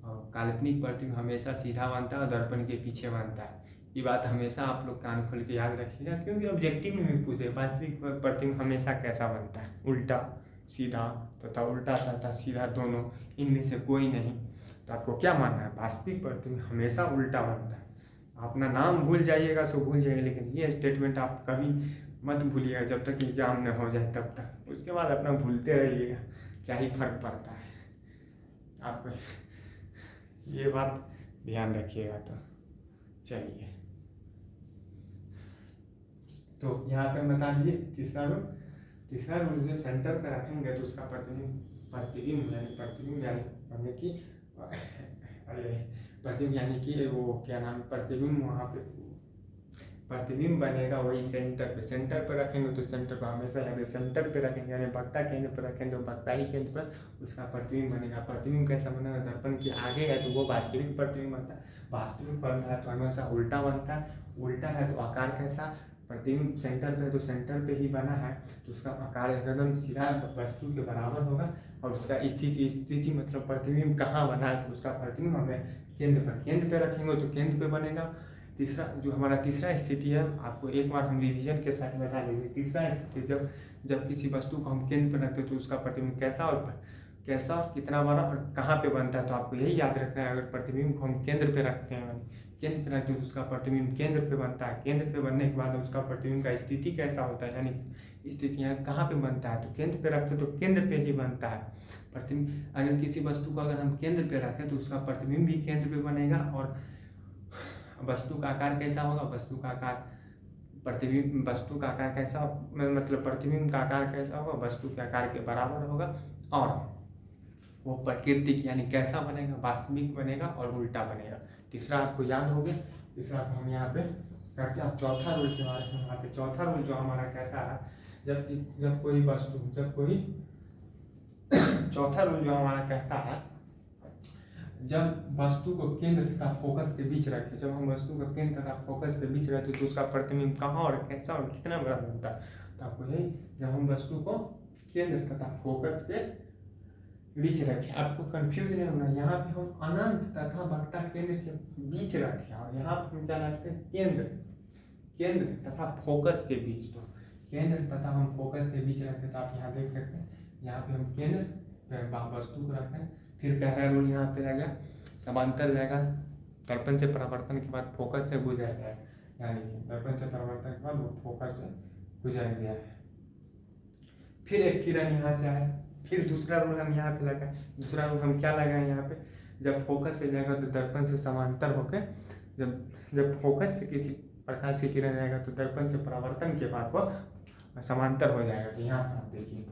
और काल्पनिक प्रतिबिंब हमेशा सीधा बनता है और दर्पण के पीछे बनता है। ये बात हमेशा आप लोग कान खोल के याद रखिएगा, क्योंकि ऑब्जेक्टिव में भी पूछे वास्तविक प्रतिबिंब हमेशा कैसा बनता है, उल्टा, सीधा तथा उल्टा तथा सीधा दोनों, इनमें से कोई नहीं। तो आपको क्या मानना है, वास्तविक प्रतिबिंब हमेशा उल्टा बनता है। अपना नाम भूल जाइएगा सो भूल जाइएगा, लेकिन ये स्टेटमेंट आप कभी मत भूलिएगा जब तक एग्जाम न हो जाए तब तक। उसके बाद अपना भूलते रहिएगा, क्या ही फर्क पड़ता है। आपको ये बात ध्यान रखिएगा। तो चलिए, तो यहाँ पे बता दीजिए तीसरा रूल जो सेंटर पे रखेंगे तो उसका प्रतिबिंब यानी कि वो क्या नाम, प्रतिबिंब वहाँ पे प्रतिबिंब बनेगा वही सेंटर पे रखेंगे तो सेंटर पर हमेशा यानी सेंटर पे रखेंगे, यानी वक्ता केंद्र पर रखेंगे तो वक्ता ही केंद्र पर उसका प्रतिबिंब बनेगा। प्रतिबिंब कैसा बनेगा, दर्पण के आगे है तो वो वास्तविक प्रतिबिंब बनता है, वास्तविक बनता है तो हमेशा उल्टा बनता है, उल्टा है तो आकार कैसा, प्रतिबिंब सेंटर पे है तो सेंटर पे ही बना है तो उसका आकार एकदम सीधा वस्तु के बराबर होगा। और उसका स्थिति मतलब प्रतिबिंब कहाँ बना है तो उसका प्रतिबिंब हमें केंद्र पे रखेंगे तो केंद्र पे बनेगा। तीसरा जो हमारा तीसरा स्थिति है, आपको एक बार हम रिवीजन के साथ बता देंगे। तीसरा स्थिति जब किसी वस्तु को हम केंद्र पर रखते हैं तो उसका प्रतिबिंब कैसा और कितना बड़ा और कहाँ पे बनता है। तो आपको यही याद रखना है, अगर प्रतिबिंब को हम केंद्र पे रखते हैं, केंद्र पे रखते हैं तो उसका प्रतिबिंब केंद्र पे बनता है। केंद्र पे बनने के बाद उसका प्रतिबिंब का स्थिति कैसा होता है, यानी स्थितियाँ कहाँ पे बनता है, तो केंद्र पे रखते तो केंद्र पे ही बनता है प्रतिबिंब। अगर किसी वस्तु को अगर हम केंद्र पे रखें तो उसका प्रतिबिंब भी केंद्र पे बनेगा वस्तु का आकार कैसा होगा, वस्तु का आकार प्रतिबिंब, वस्तु का आकार कैसा, मतलब प्रतिबिंब का आकार कैसा होगा, वस्तु के आकार के बराबर होगा, और वो प्राकृतिक यानी कैसा बनेगा, वास्तविक बनेगा और उल्टा बनेगा। तीसरा आपको याद हो गया। तीसरा हम यहाँ पे करते हैं चौथा रूल के बारे में। यहाँ पे चौथा रूल जो हमारा कहता है, जब कोई वस्तु, चौथा रूल जो हमारा कहता है, जब वस्तु को केंद्र तथा फोकस के बीच रखे, जब हम वस्तु को केंद्र तथा फोकस के बीच रखते तो उसका प्रतिबिंब कहाँ और कैसा और कितना बड़ा बनता है। तो आपको यही, जब हम वस्तु को केंद्र तथा फोकस के बीच रखें, आपको कंफ्यूज नहीं होना, यहाँ पे हम अनंत तथा वक्ता केंद्र के बीच रखें, और यहाँ पे हम क्या रखते हैं, केंद्र तथा फोकस के बीच। तो केंद्र तथा हम फोकस के बीच रखें, तो आप यहाँ देख सकते हैं, यहाँ पे हम केंद्र पे वस्तु को रखें। फिर पहला रूल यहाँ पे रहेगा, समांतर रहेगा, दर्पण से परावर्तन के बाद फोकस से गुजर जाए, यानी कि दर्पण से परावर्तन के बाद वो फोकस से गुजर गया है। फिर एक किरण यहाँ से आया, फिर दूसरा रूल हम यहाँ पे लगाए। दूसरा रूल हम क्या लगाए यहाँ पे, जब फोकस से जाएगा तो दर्पण से समांतर होकर, जब फोकस से किसी प्रकाश की किरण जाएगा तो दर्पण से परावर्तन के बाद वो समांतर हो जाएगा। तो यहाँ पर आप देखिए,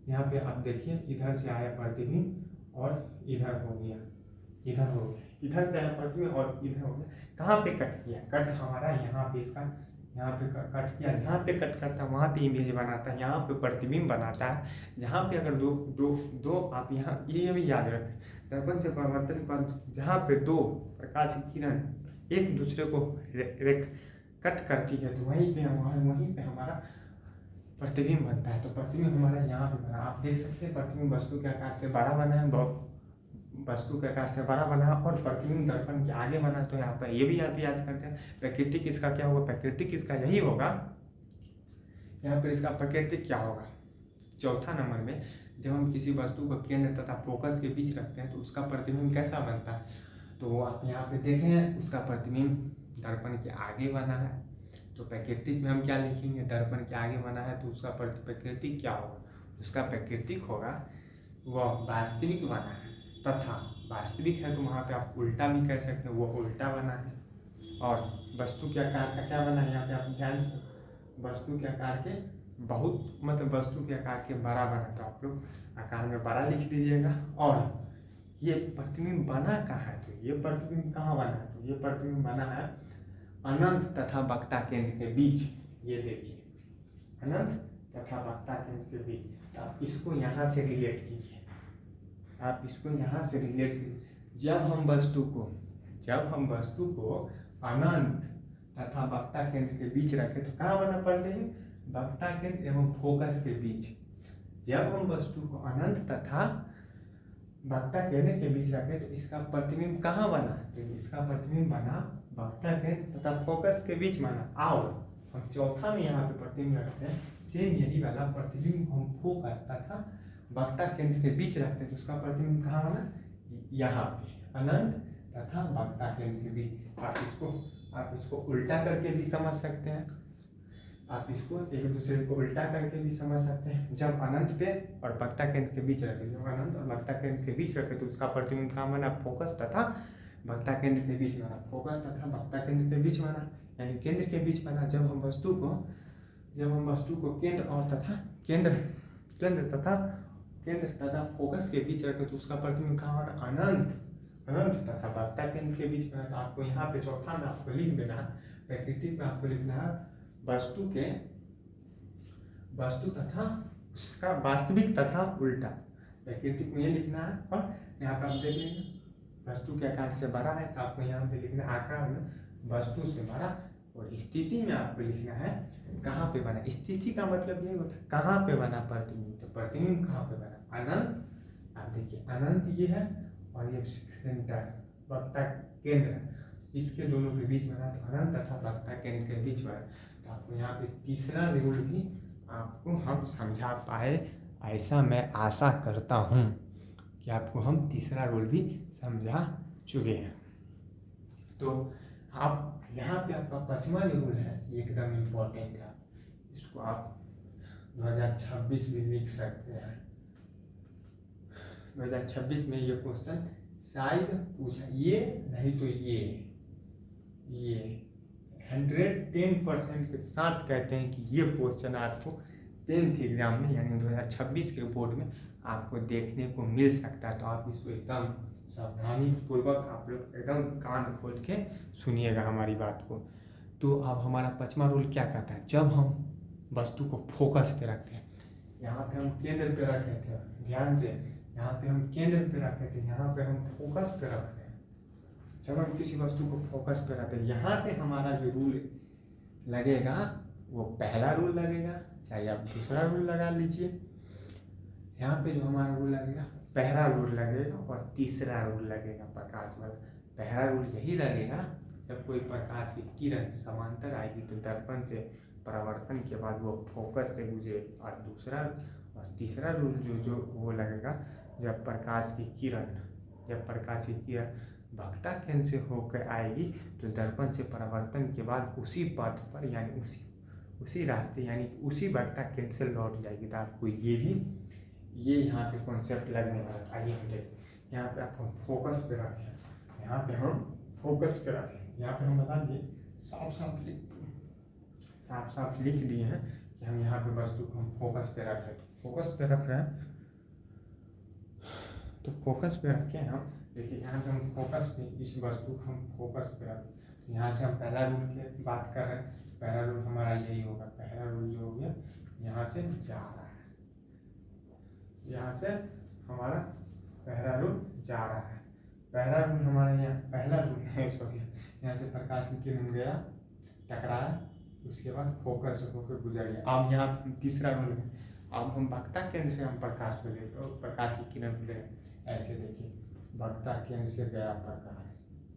यहाँ पे आप देखिए, इधर से आया प्रतिबिंब और इधर हो गया, इधर से आया प्रतिबिंब और इधर हो गया। कहाँ पे कट किया, कट हमारा यहाँ पे, इसका यहाँ पे कट किया, यहाँ पे कट करता है, वहाँ पे इमेज बनाता है, यहाँ पे प्रतिबिंब बनाता है। जहाँ पे अगर दो आप यहाँ ये भी याद रखें, दर्पण से परावर्तन के बाद जहाँ पे दो प्रकाश की किरण एक दूसरे को कट करती है, तो वहीं पे हमारा प्रतिबिंब बनता है। तो प्रतिबिंब हमारा यहाँ पे बना, आप देख सकते हैं, प्रतिबिंब वस्तु के आकार से बड़ा बना है, वस्तु के आकार से बड़ा बना और प्रतिबिंब दर्पण के आगे बना। तो यहाँ पर ये भी आप याद करते हैं, प्राकृतिक इसका क्या होगा, प्राकृतिक इसका यही होगा, यहाँ पर इसका प्राकृतिक क्या होगा, चौथा नंबर में, जब हम किसी वस्तु को केंद्र तथा फोकस के बीच रखते हैं तो उसका प्रतिबिंब कैसा बनता है। तो आप यहाँ पे देखें, उसका प्रतिबिंब दर्पण के आगे बना है। तो प्राकृतिक में हम क्या लिखेंगे, दर्पण के आगे बना है तो उसका प्राकृतिक क्या होगा, उसका प्राकृतिक होगा वह वास्तविक बना है, तथा वास्तविक है तो वहाँ पे आप उल्टा भी कह सकते हैं, वो उल्टा बना है। और वस्तु के आकार का क्या बना है, यहाँ पे आप ध्यान से, वस्तु के आकार के बहुत, मतलब वस्तु के आकार के बड़ा बना, तो आप लोग आकार में बड़ा लिख दीजिएगा। और ये प्रतिबिंब बना कहाँ है, तो ये प्रतिबिंब कहाँ बना है, तो ये प्रतिबिंब बना है अनंत तथा वक्ता केंद्र के बीच। ये देखिए, अनंत तथा वक्ता केंद्र के बीच। तो आप इसको यहाँ से रिलेट कीजिए, आप इसको यहाँ से रिलेट कीजिए। जब हम वस्तु को अनंत तथा वक्ता केंद्र के बीच रखें तो कहाँ बना प्रतिबिंब, वक्ता केंद्र एवं फोकस के बीच। जब हम वस्तु को अनंत तथा वक्ता केंद्र के बीच रखें तो इसका प्रतिबिंब कहाँ बना, तो इसका प्रतिबिंब बना वक्ता केंद्र तथा फोकस के बीच बना। और हम चौथा में यहाँ पे प्रतिबिंब रखते हैं, सेम यही वाला प्रतिबिंब हम फोकस तथा वक्ता केंद्र के बीच रखते हैं तो उसका प्रतिबिंब कहाँ बना, यहाँ पे अनंत तथा वक्ता केंद्र के बीच। आप इसको उल्टा करके भी समझ सकते हैं, आप इसको एक दूसरे को उल्टा करके भी समझ सकते हैं। जब अनंत पे और वक्ता केंद्र के बीच रखे, जब अनंत और वक्ता केंद्र के बीच रखे तो उसका प्रतिबिंब कहाँ बना, फोकस तथा वक्ता केंद्र के बीच बना, फोकस तथा वक्ता केंद्र के बीच बना, यानी केंद्र के बीच बना। जब हम वस्तु को केंद्र और तथा केंद्र तथा फोकस के बीच रखे तो उसका प्रतिबिंब कहाँ बना, अनंत तथा वक्ता केंद्र के बीच बना। तो आपको यहाँ पे चौथा में आपको लिख देना है, प्राकृतिक में आपको लिखना है वस्तु तथा उसका वास्तविक तथा उल्टा। प्राकृतिक में ये लिखना है, और यहाँ पे आप देख लीजिए, वस्तु के आकार से बड़ा है तो आपको यहाँ पे लिखना है आकार में वस्तु से बड़ा, और स्थिति में आपको लिखना है कहाँ पे बना। स्थिति का मतलब ये होता है कहाँ पे बना प्रतिबिंब, तो प्रतिबिंब कहाँ पे बना, अनंत। आप देखिए अनंत ये है और ये सेंटर वक्ता केंद्र, इसके दोनों के बीच बना, तो अनंत तथा वक्ता केंद्र के बीच बना। तो आपको यहाँ पे तीसरा रूल भी आपको हम समझा पाए, ऐसा मैं आशा करता हूँ कि आपको हम तीसरा रूल भी समझा चुके हैं। तो आप यहाँ पे आपका पांचवा रूल है, एकदम इम्पोर्टेंट है, इसको आप 2026 में लिख सकते हैं। 2026 में ये क्वेश्चन शायद पूछा, ये नहीं तो ये ये 110% के साथ कहते हैं कि ये क्वेश्चन आपको 10th एग्जाम में यानी 2026 के बोर्ड में आपको देखने को मिल सकता है। तो आप इसको एकदम सावधानी पूर्वक आप लोग एकदम कान खोल के सुनिएगा हमारी बात को। तो अब हमारा 5वां रूल क्या कहता है, जब हम वस्तु को फोकस पे रखते हैं, यहाँ पे हम केंद्र पे रखे थे, ध्यान से, यहाँ पे हम केंद्र पे रखे थे, यहाँ पे हम फोकस पे रख रहे हैं। जब हम किसी वस्तु को फोकस पे रखते हैं, यहाँ पे हमारा जो रूल लगेगा वो पहला रूल लगेगा, चाहे आप दूसरा रूल लगा लीजिए। यहाँ पे जो हमारा रूल लगेगा पहला रूल लगेगा और तीसरा रूल लगेगा प्रकाश वाला। पहला रूल यही लगेगा, जब कोई प्रकाश की किरण समांतर आएगी तो दर्पण से परावर्तन के बाद वो फोकस से गुजरेगी। और दूसरा और तीसरा रूल जो वो लगेगा, जब प्रकाश की किरण वक्ता केंद्र से होकर आएगी तो दर्पण से परावर्तन के बाद उसी पथ पर यानी उसी रास्ते यानी उसी वक्ता केंद्र से लौट जाएगी। तो आपको ये यहाँ पे कॉन्सेप्ट लगने वाला था। आइए हम देखें, यहाँ पे आप हम फोकस पे रखें, यहाँ पे हम फोकस पे रखें, यहाँ पे हम बता दिए साफ लिख दिए हैं कि हम यहाँ पे वस्तु को हम फोकस पे रख रहे हैं। फोकस पे रख रहे हैं तो फोकस पे रखें हम। देखिए यहाँ पे हम फोकस पे इस वस्तु को हम फोकस पे रखें। यहाँ से हम पहला रूल की बात कर रहे हैं, पहला रूल हमारा यही होगा। पहला रूल जो हो गया यहाँ से जा रहा है, यहाँ से हमारा पहला रूल जा रहा है। पहला रूल हमारा यहाँ पहला रूल है, सॉरी, यहाँ से प्रकाश की किरण गया, टकराया, उसके बाद फोकस होकर गुजर गया। अब यहाँ हम तीसरा रूल है, अब हम वक्ता केंद्र से हम प्रकाश को ले और प्रकाश की किरण को ले, ऐसे देखिए वक्ता केंद्र से गया प्रकाश,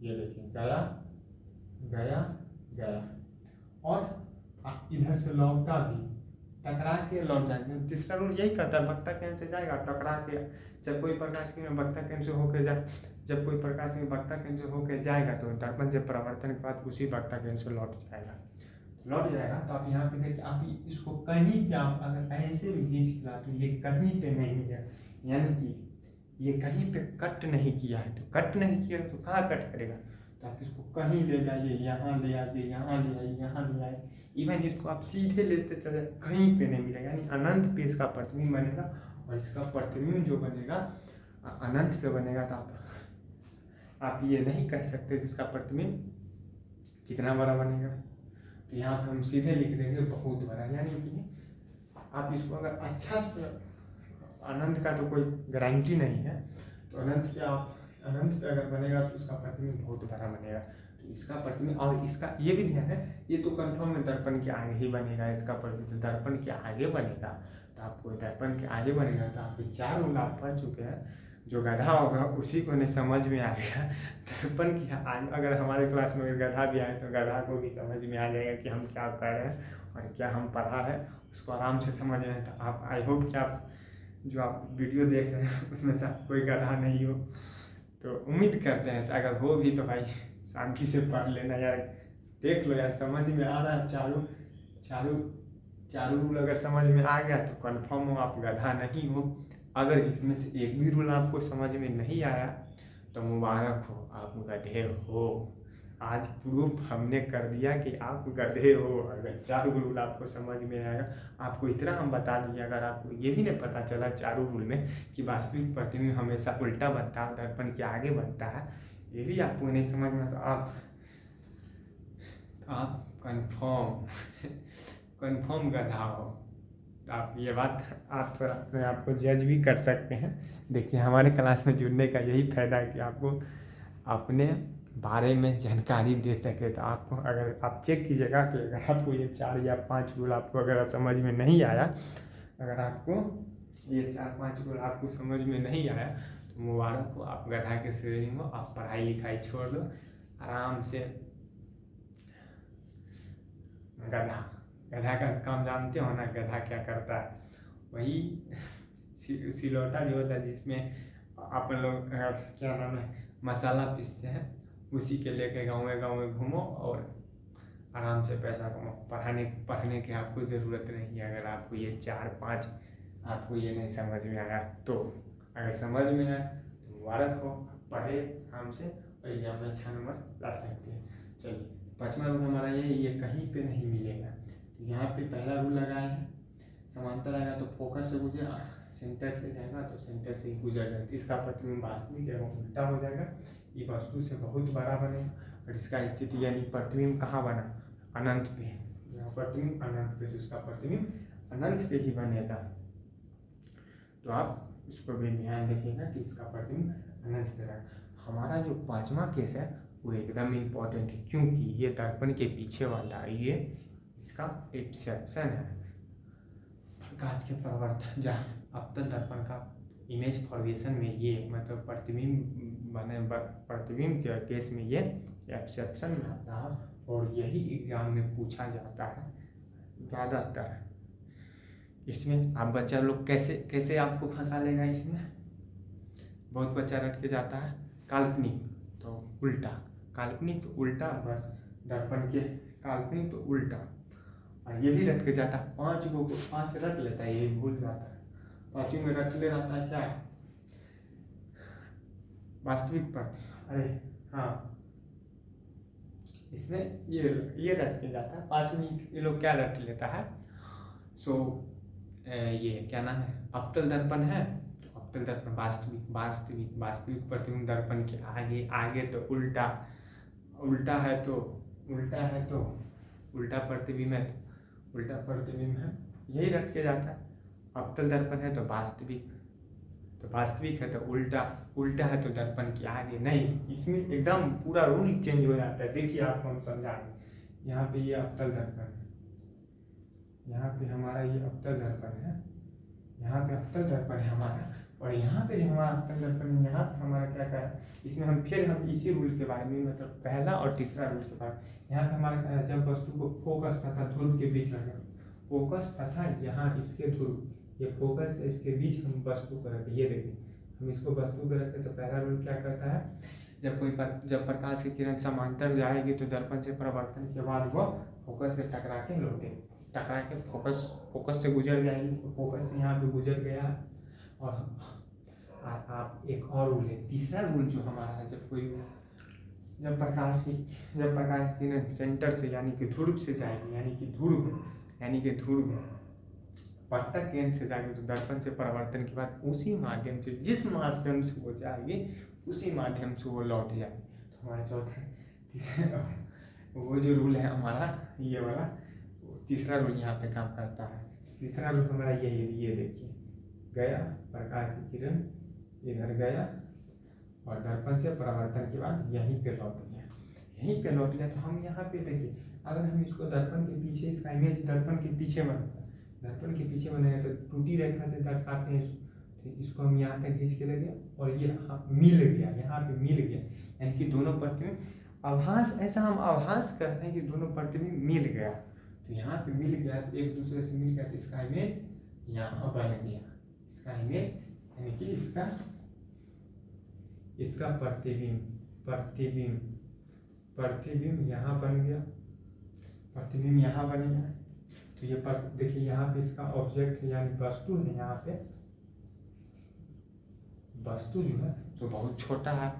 ये देखिए गया गया गया, और इधर से लौटा भी, टकरा के लौट जाएंगे। तीसरा रूल यही कहता है, वक्ता केंद्र से जाएगा टकरा के, जब कोई प्रकाश की वक्ता केंद्र से होकर जब कोई प्रकाश की वक्ता केंद्र से होकर जाएगा तो दर्पण से परावर्तन के बाद उसी वक्ता केंद्र से लौट जाएगा। तो आप यहाँ पे देखिए, आप इसको कहीं पे आप अगर ऐसे भी खींच ला तो ये कहीं पे नहीं मिलेगा, यानी कि ये कहीं पे कट नहीं किया है। तो कट नहीं किया तो कहाँ कट करेगा, तो आप इसको कहीं ले जाइए, यहाँ ले आइए, यहाँ ले आइए, यहाँ ले आइए, इवन इसको आप सीधे लेते चले कहीं पे नहीं मिलेगा। यानी अनंत पे इसका प्रतिबिंब बनेगा, और इसका प्रतिबिंब जो बनेगा अनंत पे बनेगा। तो आप ये नहीं कह सकते जिसका प्रतिबिंब कितना बड़ा बनेगा। तो यहाँ पे हम सीधे लिख देंगे बहुत बड़ा, यानी कि आप इसको अगर अच्छा से, अनंत का तो कोई गारंटी नहीं है, तो अनंत पे अगर बनेगा तो इसका प्रतिबिंब बहुत बड़ा बनेगा। तो इसका प्रतिबिंब, और इसका ये भी ध्यान है, ये तो कंफर्म है दर्पण के आगे ही बनेगा, इसका प्रतिबिंब दर्पण के आगे बनेगा। तो आपको दर्पण के आगे बनेगा तो आपके 4 रूल आप पढ़ चुके हैं। जो गधा होगा उसी को नहीं समझ में आएगा दर्पण की अगर हमारे क्लास में अगर गधा भी आए तो गधा को भी समझ में आ जाएगा कि हम क्या कर रहे हैं और क्या हम पढ़ा रहे हैं, उसको आराम से समझ रहे हैं। तो आप, आई होप कि आप जो आप वीडियो देख रहे हैं उसमें से कोई गधा नहीं हो, तो उम्मीद करते हैं अगर हो भी तो भाई शांति से पढ़ लेना यार, देख लो यार समझ में आ रहा है। चारों रूल अगर समझ में आ गया तो कन्फर्म हो आप गधा नहीं हो। अगर इसमें से एक भी रूल आपको समझ में नहीं आया तो मुबारक हो, आप गधे हो। आज प्रूफ हमने कर दिया कि आप गधे हो। अगर 4 रूल आपको समझ में आएगा, आपको इतना हम बता दिए, अगर आपको ये भी नहीं पता चला 4 रूल में कि वास्तविक प्रतिबिंब हमेशा उल्टा बनता है, दर्पण के आगे बनता है, ये भी आपको नहीं समझ में, तो आप कन्फर्म गधा हो। तो आप ये बात आप थोड़ा अपने आप को जज भी कर सकते हैं। देखिए हमारे क्लास में जुड़ने का यही फ़ायदा है कि आपको अपने बारे में जानकारी दे सके। तो आपको अगर आप चेक कीजिएगा कि अगर आपको ये 4 या 5 रूल आपको अगर समझ में नहीं आया, अगर आपको ये 4-5 रूल आपको समझ में नहीं आया तो मुबारक हो, आप गधा के श्रेणी में, आप पढ़ाई लिखाई छोड़ दो, आराम से गधा का काम जानते हो ना। गधा क्या करता है, वही सिलौटा जो होता है जिसमें आप लोग क्या नाम है मसाला पीसते हैं, उसी के लेके गाँव घूमो और आराम से पैसा कमाओ। पढ़ने की आपको ज़रूरत नहीं है। अगर आपको ये 4-5 आपको ये नहीं समझ में आया, तो अगर समझ में आया तो मुबारक हो, पढ़े आराम से और एग्जाम में अच्छा नंबर ला सकते हैं। चलिए 5वां रूल हमारा ये कहीं पे नहीं मिलेगा। तो यहाँ पे पहला रूल लगाए हैं, समांतर आएगा तो फोकस से गुजर, सेंटर से जाएगा तो सेंटर से ही गुजर जाएगा, इसका प्रतिबिंब वास्तविक एवं उल्टा हो जाएगा, ये वस्तु से बहुत बड़ा बनेगा। और इसका स्थिति यानी प्रतिबिंब कहाँ बना, अनंत पे, यहाँ प्रतिबिंब अनंत पे, तो इसका प्रतिबिंब अनंत पे ही बनेगा। तो आप इसको भी ध्यान रखिएगा कि इसका प्रतिबिंब अनंत पे रहेगा। हमारा जो 5वां केस है वो एकदम इम्पोर्टेंट है, क्योंकि ये दर्पण के पीछे वाला ये इसका एक्सेप्शन है। प्रकाश के परावर्तन जहाँ अवतल दर्पण का इमेज फॉर्मेशन में ये मतलब प्रतिबिंब के केस में ये एक्सेप्शन में आता है, और यही एग्जाम में पूछा जाता है ज़्यादातर। इसमें आप बच्चा लोग कैसे आपको फंसा लेगा, इसमें बहुत बच्चा रट के जाता है काल्पनिक तो उल्टा, काल्पनिक तो उल्टा, बस दर्पण के काल्पनिक तो उल्टा, और ये भी रट के जाता है। 5 रट लेता है, ये भूल जाता है। 5 में रट ले रहता है क्या, वास्तविक पर, अरे हाँ इसमें ये रट के जाता है। 5 में ये लोग क्या रट लेता है, ये क्या नाम है, अवतल दर्पण है, अवतल दर्पण वास्तविक प्रतिबिंब दर्पण के आगे तो उल्टा है तो उल्टा प्रतिबिंब है, उल्टा प्रतिबिंब है, यही रट के जाता है। अवतल दर्पण है तो वास्तविक है तो उल्टा है तो दर्पण के आगे नहीं, इसमें एकदम पूरा रूल चेंज हो जाता है। देखिए आपको हम समझाएंगे। यहाँ पे ये अवतल दर्पण है, यहाँ पे हमारा ये अवतल दर्पण है, यहाँ पे अवतल दर्पण है हमारा, और यहाँ पे हमारा अवतल दर्पण है, यहाँ पे हमारा क्या कहा है, इसमें हम इसी रूल के बारे में, मतलब पहला और तीसरा रूल के बारे में, यहाँ पे हमारा क्या है, जब वस्तु को फोकस तथा ध्रुव के बीच रखें, फोकस तथा यहाँ इसके ध्रुव, ये फोकस इसके बीच हम वस्तु को रखें, ये देखिए हम इसको वस्तु पे रखें, तो पहला रूल क्या कहता है, जब प्रकाश की किरण समांतर जाएगी तो दर्पण से परावर्तन के बाद वह फोकस से टकरा के लौटे, टकरा के फोकस से गुजर जाएगी, तो फोकस से यहाँ पे गुजर गया। और आप एक और रूल है, तीसरा रूल जो हमारा है, जब प्रकाश की किरण सेंटर से यानी कि ध्रुव से जाएगी, यानी कि ध्रुव पट्टक केंद्र से जाएगी, तो दर्पण से परावर्तन के बाद उसी माध्यम से, जिस माध्यम से वो जाएगी उसी माध्यम से वो लौट जाएगी। तो हमारा चौथा वो जो रूल है हमारा ये वाला, तीसरा रूल यहाँ पे काम करता है। तीसरा रूल हमारा ये देखिए, गया प्रकाश की किरण इधर गया और दर्पण से परावर्तन के बाद यहीं पे लौट गया, तो हम यहाँ पे देखिए, अगर हम इसको दर्पण के पीछे, इसका इमेज दर्पण के पीछे बनाया तो टूटी रेखा से दर्शाते हैं, तो इसको हम यहाँ तक खींच के लगे और ये मिल गया, यहाँ पे मिल गया, यानी कि दोनों प्रतिबिंब आभास, ऐसा हम आभास करते हैं कि दोनों प्रतिबिंब मिल गया। तो यहाँ पे मिल गया, तो एक दूसरे से मिल गया, तो इसका इमेज यहाँ बन गया, इसका इमेज यानी कि इसका प्रतिबिंब यहाँ बन गया, प्रतिबिंब यहाँ बन गया। तो ये देखिए यहाँ पे इसका ऑब्जेक्ट है यानी वस्तु है, यहाँ पे वस्तु जो है तो बहुत छोटा है,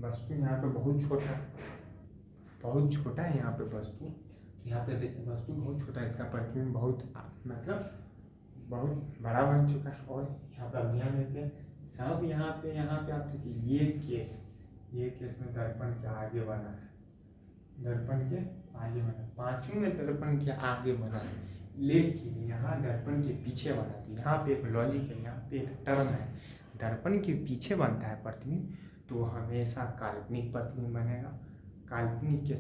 वस्तु यहाँ पे बहुत छोटा है यहाँ पे वस्तु। तो यहाँ पे देखिए वस्तु बहुत छोटा है, इसका प्रतिबिंब बहुत बड़ा बन चुका है। और यहाँ पे आप ध्यान रखिए, सब यहाँ पे आप देखिए ये केस में दर्पण के आगे बना है, पांचों में दर्पण के आगे बना है, लेकिन यहाँ दर्पण के पीछे बना। तो यहाँ पे एक लॉजिक है, यहाँ पे एक टर्म है, दर्पण के पीछे बनता है प्रतिबिंब तो हमेशा काल्पनिक प्रतिबिंब बनेगा, काल्पनिक के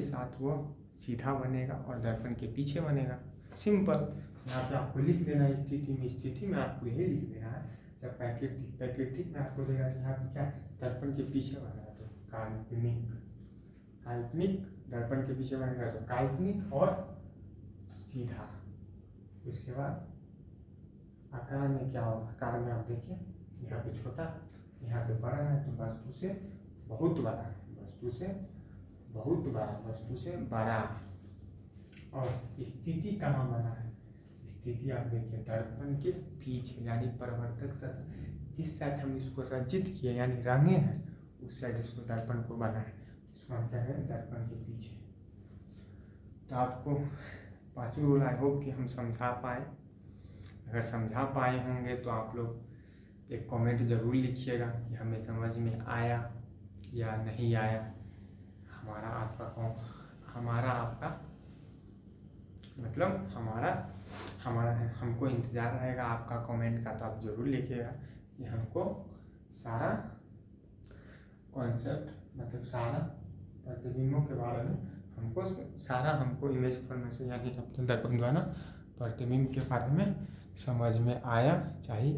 साथ वह सीधा बनेगा और दर्पण के पीछे बनेगा। सिंपल, यहाँ पे आपको लिख देना स्थिति में आपको यही लिख देना है। जब प्राकृतिक में आपको देगा कि यहाँ पे क्या दर्पण के पीछे बना है, तो काल्पनिक दर्पण के पीछे बनेगा तो काल्पनिक और सीधा। उसके बाद आकार में क्या होगा, आकार में आप देखिए यहाँ पे छोटा, यहाँ पे बड़ा है, तो वस्तु से बहुत बड़ा। और स्थिति कहाँ बना है, स्थिति आप देखिए दर्पण के पीछे यानी परिवर्तक सतह जिस साइड हम इसको रंजित किए यानी रंगे हैं उस साइड इसको दर्पण को बनाए, इसको हम क्या करें दर्पण के पीछे। तो आपको पांचों रूल आई होप कि हम समझा पाए। अगर समझा पाए होंगे तो आप लोग एक कमेंट ज़रूर लिखिएगा कि हमें समझ में आया या नहीं आया। हमारा आपका मतलब हमारा हमको इंतज़ार रहेगा आपका कमेंट का। तो आप ज़रूर लिखिएगा कि हमको सारा कॉन्सेप्ट मतलब सारा प्रतिबिंबों के बारे में हमको इमेज फॉर्मेशन यानी अपने दर्पण द्वारा प्रतिबिंब के बारे में समझ में आया चाहे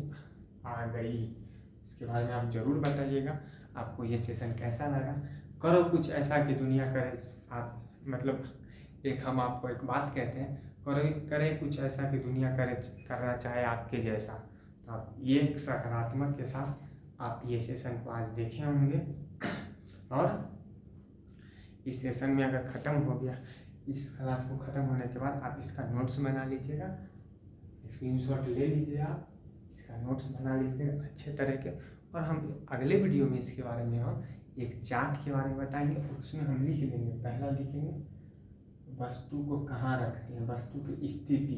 आ गई, इसके बारे में आप ज़रूर बताइएगा। आपको ये सेशन कैसा लगा? करो कुछ ऐसा कि दुनिया करे आप मतलब एक हम आपको एक बात कहते हैं, करें कुछ ऐसा कि दुनिया करना चाहे आपके जैसा। तो आप ये सकारात्मक के साथ आप ये सेशन को आज देखे होंगे और इस सेशन में अगर ख़त्म हो गया, इस क्लास को ख़त्म होने के बाद आप इसका नोट्स बना लीजिएगा, स्क्रीनशॉट ले लीजिए, आप इसका नोट्स बना लीजिएगा अच्छे तरह के। और हम अगले वीडियो में इसके बारे में हम एक चार्ट के बारे में बताएंगे और उसमें हम लिख लेंगे। पहला लिखेंगे वस्तु को कहाँ रखते हैं, वस्तु की स्थिति।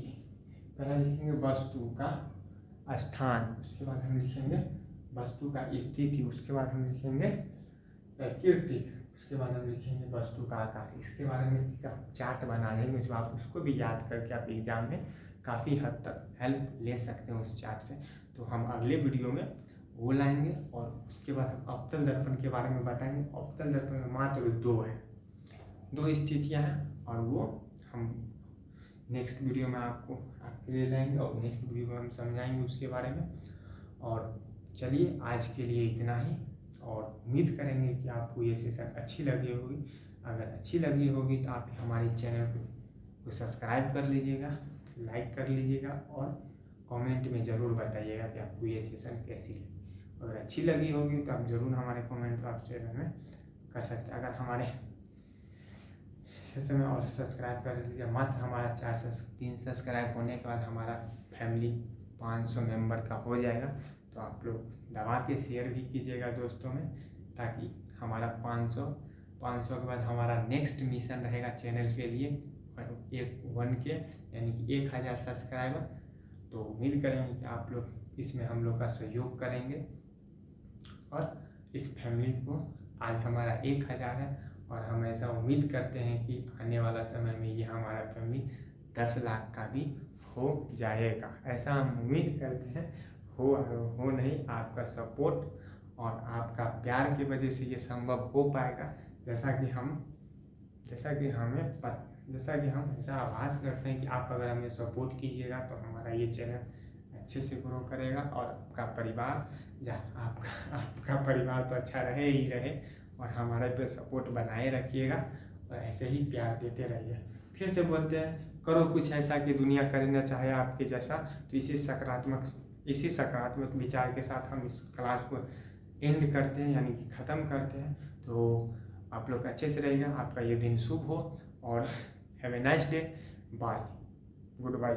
पहला लिखेंगे वस्तु का स्थान, उसके बाद हम लिखेंगे वस्तु का स्थिति, उसके बाद हम लिखेंगे प्रकृति, उसके बाद हम लिखेंगे वस्तु का आकार। इसके बारे में एक चार्ट बना लेंगे जो आप उसको भी याद करके आप एग्जाम में काफ़ी हद तक हेल्प ले सकते हैं उस चार्ट से। तो हम अगले वीडियो में वो लाएंगे और उसके बाद हम अवतल दर्पण के बारे में बताएंगे। अवतल दर्पण में मात्र दो स्थितियाँ हैं और वो हम नेक्स्ट वीडियो में आपके लिए लाएंगे और नेक्स्ट वीडियो में हम समझाएंगे उसके बारे में। और चलिए आज के लिए इतना ही और उम्मीद करेंगे कि आपको ये सेशन अच्छी लगी होगी। अगर अच्छी लगी होगी तो आप हमारे चैनल को सब्सक्राइब कर लीजिएगा, लाइक कर लीजिएगा और कमेंट में ज़रूर बताइएगा कि आपको ये सेशन कैसी लगी। अगर अच्छी लगी होगी तो आप ज़रूर हमारे कमेंट आप चैनल में कर सकते हैं। अगर हमारे सेशन में और सब्सक्राइब कर लीजिए, मात्र हमारा 3 सब्सक्राइब होने के बाद हमारा फैमिली 500 मेंबर का हो जाएगा। तो आप लोग दबा के शेयर भी कीजिएगा दोस्तों में, ताकि हमारा 500 के बाद हमारा नेक्स्ट मिशन रहेगा चैनल के लिए 1 के यानी कि 1000 सब्सक्राइबर। तो उम्मीद करेंगे कि आप लोग इसमें हम लोग का सहयोग करेंगे और इस फैमिली को आज हमारा 1000 है और हम ऐसा उम्मीद करते हैं कि आने वाला समय में ये हमारा फैमिली 10 लाख का भी हो जाएगा। ऐसा हम उम्मीद करते हैं। हो नहीं, आपका सपोर्ट और आपका प्यार की वजह से ये संभव हो पाएगा। जैसा कि हम ऐसा आभास करते हैं कि आप अगर हमें सपोर्ट कीजिएगा तो हमारा ये चैनल अच्छे से ग्रो करेगा और आपका परिवार तो अच्छा रहे और हमारे पे सपोर्ट बनाए रखिएगा और ऐसे ही प्यार देते रहिए। फिर से बोलते हैं, करो कुछ ऐसा कि दुनिया करना चाहे आपके जैसा। तो इसी सकारात्मक विचार के साथ हम इस क्लास को एंड करते हैं यानी कि ख़त्म करते हैं। तो आप लोग अच्छे से रहिएगा, आपका ये दिन शुभ हो और have a nice day. Bye, good bye.